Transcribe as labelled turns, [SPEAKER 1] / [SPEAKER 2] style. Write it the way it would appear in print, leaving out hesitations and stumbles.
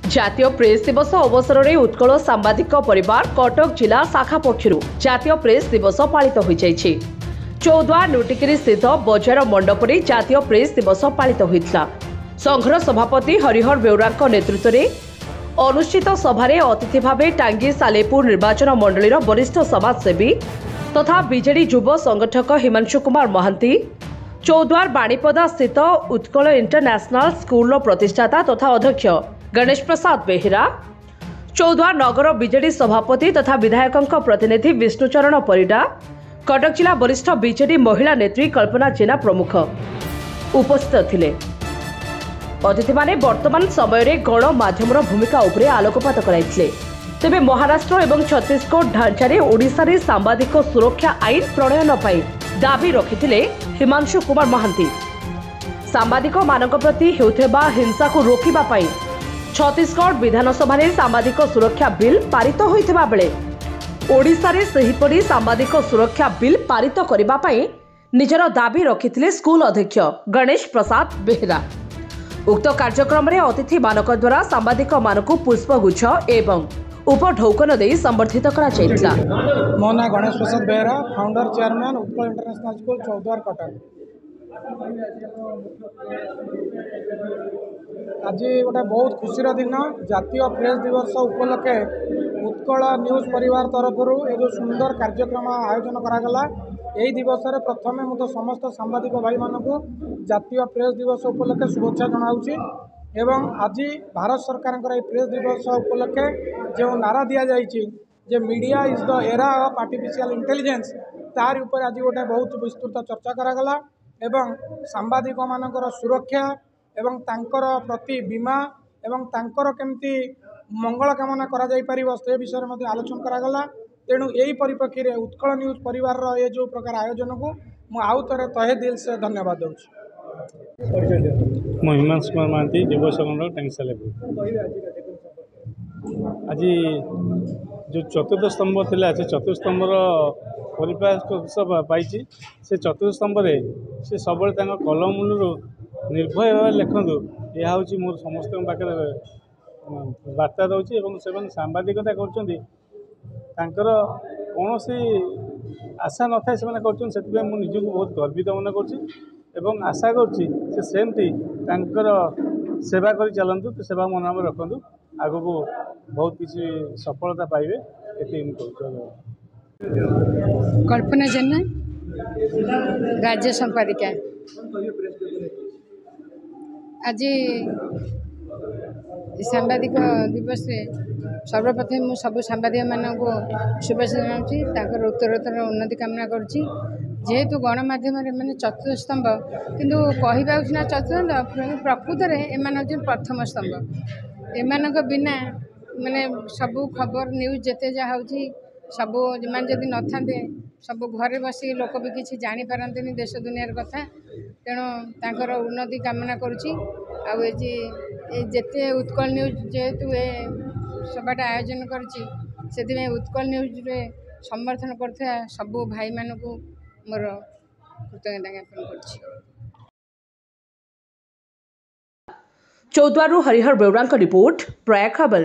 [SPEAKER 1] जातीय प्रेस दिवस अवसर में उत्कल सांबादिक परिवार कटक जिला शाखा पक्षर जातीय प्रेस दिवस पालित हो जाइए। चौद्वार नुटिकिरी स्थित बजार मंडप में जातीय प्रेस दिवस पालित होता। संघर सभापति हरिहर बेउरा नेतृत्व में अनुष्ठित सभारे अतिथि भाव टांगी सालेपुर निर्वाचन मंडल वरिष्ठ समाजसेवी तथा बीजेडी युव संगठक हिमांशु कुमार महांती, चौद्वार बाणीपदा स्थित उत्कल इंटरनेशनल स्कूल प्रतिष्ठाता तथा अध्यक्ष गणेश प्रसाद बेहेरा, चौद्वार नगर बीजेडी सभापति तथा विधायकों प्रतिनिधि विष्णुचरण परिडा, कटक जिला वरिष्ठ बीजेडी महिला नेत्री कल्पना जेना प्रमुख उपस्थित थिले। अतिथि माने वर्तमान समय गणमाध्यम भूमिका उपरे आलोकपात कराइथिले। तेबे महाराष्ट्र एवं छत्तीसगढ़ ढांचारे ओडिशा रे सांबादिक सुरक्षा आईन प्रणयन पाई दाबी रखिथिले हिमांशु कुमार महांती। सांबादिक मानक प्रति हेउथेबा हिंसा को रोकिबा पाई छत्तीसगढ़ विधानसभा रे सांबादिक सुरक्षा बिल पारित होइथिबा बेले ओडिशा रे सेहिपरि सांबादिक सुरक्षा बिल पारित करिबा पाई निजर दाबी रखिथिले स्कूल अध्यक्ष गणेश प्रसाद बेहेरा। उक्त कार्यक्रम में अतिथि मानक द्वारा सांबादिक मानक पुष्पगुच्छ एवं उपढौकन दे संबर्धित करा जायतिला।
[SPEAKER 2] मो ना Ganesh Prasad Behera, founder chairman Utkal international school Choudwar Cuttack. आज गोटे बहुत खुशीर दिन जातीय प्रेस दिवस उपलक्षे उत्कल न्यूज परिवार तरफ ये जो सुंदर कार्यक्रम आयोजन करागला। यही दिवस प्रथम मुझे समस्त सांबादिक भाई मानक जातीय प्रेस दिवस उपलक्षे शुभेच्छा जनाऊँगी। एवं आज भारत सरकार प्रेस दिवस उपलक्षे जो नारा दि जाए media is the era of artificial intelligence तार ऊपर आज गोटे बहुत विस्तृत चर्चा करागला। एवं सांबादिक मानकर सुरक्षा एवं तांकर प्रति बीमा एवं तांकर केमती मंगल कामना करा जाई परिबो से विषय में आलोचना करागला। तेणु यही परिप्रेक्षी में उत्कल न्यूज परिवार ये जो प्रकार आयोजन को मुझे तहे दिल से धन्यवाद दूँ।
[SPEAKER 3] हिमांशु कुमार महांती, युव संगठक टांगी सालेपुर। आज जो चतुर्थ स्तंभ थिला से चतुर्थ स्तंभर परिप्रकाश पाई से चतुर्थ स्तंभ से सब कलम मूलू निर्भय भाव लिखतु यह हूँ मोर समस्त पाखे वार्ता दूसरी से सांबादिकता कर कौन आशा न था से निजी बहुत गर्वित मन कर आशा करमती सेवा कर चलतु तो सेवा मन में रखु आग को बहुत किसी सफलता पाइबे।
[SPEAKER 4] कल्पना जेना, राज्य संपादिका। आज सांबादिक दिवस सर्वप्रथम मु सब सांबादिक मानक शुभेच्छा जनाऊँ, उत्तरोत्तर उन्नति कामना करुच्ची। जेहेतु गणमाध्यम मैंने चतुर्थ स्तंभ किंतु कहवा सीना चतुर्थ प्रकृत में एम प्रथम स्तंभ। एम बिना माने सबू खबर न्यूज जिते जहाँ सबू मैंने जदि न था सब घरे बस लोक भी किसी जापारती देश दुनियार कथा। तेणु तांकर उन्नति कामना करुच्ची। आते उत्कल न्यूज जेहेतु ए सभाटा आयोजन करुच्ची से उत्कल न्यूज रे समर्थन करता सबू भाई मानक मोर कृतज्ञता ज्ञापन करुच्ची।
[SPEAKER 1] चौद्वार हरिहर बेउरा रिपोर्ट, प्रयाग खबर।